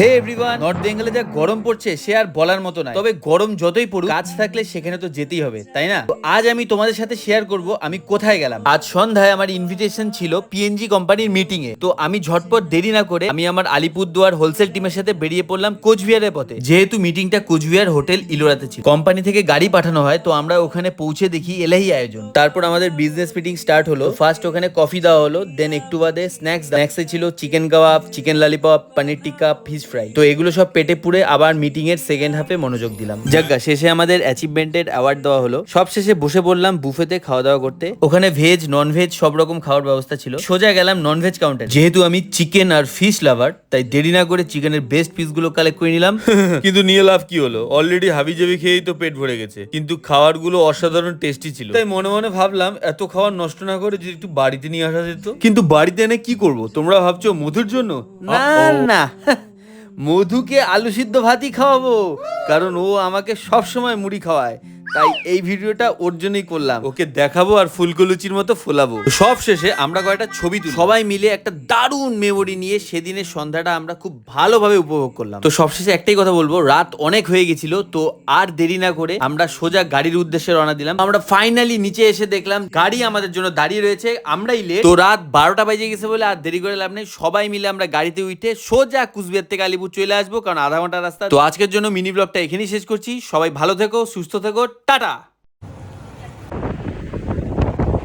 হে everyone, north বেঙ্গলে যা গরম পড়ছে সে আর বলার মতো নয়। তবে গরম যতই পড়ুক, কাজ থাকলে সেখানে তো যেতেই হবে, তাই না? তো আজ আমি তোমাদের সাথে শেয়ার করব আমি কোথায় গেলাম। আজ সন্ধ্যায় আমার ইনভিটেশন ছিল পিএনজি কোম্পানির মিটিং এ। তো আমি ঝটপট দেরি না করে আমি আমার আলিপুরদুয়ার হোলসেল টিমের সাথে বেরিয়ে পড়লাম কোচবিহারের পথে। যেহেতু মিটিংটা কোচবিহার হোটেল ইলোরাতে ছিল, কোম্পানি থেকে গাড়ি পাঠানো হয়, তো আমরা ওখানে পৌঁছে দেখি এলাহি আয়োজন। তারপর আমাদের বিজনেস মিটিং স্টার্ট হলো। ফার্স্ট ওখানে কফি দেওয়া হলো, দেন একটু বাদে স্ন্যাক্সে ছিল চিকেন কাবাব, chicken lollipop, paneer tikka, fish fry. তো এগুলো সব পেটে পুরে আবার মিটিং এর সেকেন্ড হাফে মনোযোগ দিলাম। যাজ্ঞা, শেষে আমাদের অ্যাচিভমেন্টের অ্যাওয়ার্ড দেওয়া হলো। সব শেষে বসে পড়লাম বুফেতে খাওয়া দাওয়া করতে। ওখানে ভেজ নন ভেজ সব রকম খাওয়ার ব্যবস্থা ছিল। সোজা গেলাম নন ভেজ কাউন্টার। যেহেতু আমি চিকেন আর ফিশ লাভার, তাই দেরি না করে চিকেনের বেস্ট পিস গুলো কালেক্ট করে নিলাম। কিন্তু নিয়ে লাভ কি হলো? অলরেডি হাবিজাবি খেয়েই তো পেট ভরে গেছে, কিন্তু খাবার গুলো অসাধারণ টেস্টি ছিল। তাই মনে মনে ভাবলাম এত খাবার নষ্ট না করে যদি একটু বাড়িতে নিয়ে আসা যেত। কিন্তু বাড়িতে এনে কি করব? তোমরা ভাবছো মধুর জন্য? না না, মধুকে আলু সিদ্ধ ভাতই খাওয়াবো, কারণ ও আমাকে সব সময় মুড়ি খাওয়ায়। তাই এই ভিডিওটা ওর জন্যই করলাম। ওকে দেখাবো আর ফুলকলুচির মতো ফোলাবো। সব শেষে আমরা কয়েকটা ছবি তুলি, সবাই মিলে একটা দারুণ মেমোরি নিয়ে সেদিনের সন্ধ্যাটা আমরা খুব ভালোভাবে উপভোগ করলাম। তো সবশেষে একটাই কথা বলবো, রাত অনেক হয়ে গেছিল, তো আর দেরি না করে আমরা সোজা গাড়ির উদ্দেশ্যে রওনা দিলাম। আমরা ফাইনালি নিচে এসে দেখলাম গাড়ি আমাদের জন্য দাঁড়িয়ে রয়েছে, আমরাই লেট। তো রাত 12টা বাজে গেছে বলে আর দেরি করে লাভ নেই। সবাই মিলে আমরা গাড়িতে উঠে সোজা কুচবিহার থেকে আলিপুর চলে আসবো, কারণ আধা ঘন্টা রাস্তা। তো আজকের জন্য মিনি ব্লগটা এখানেই শেষ করছি। সবাই ভালো থেকো, সুস্থ থেকো, টাটা।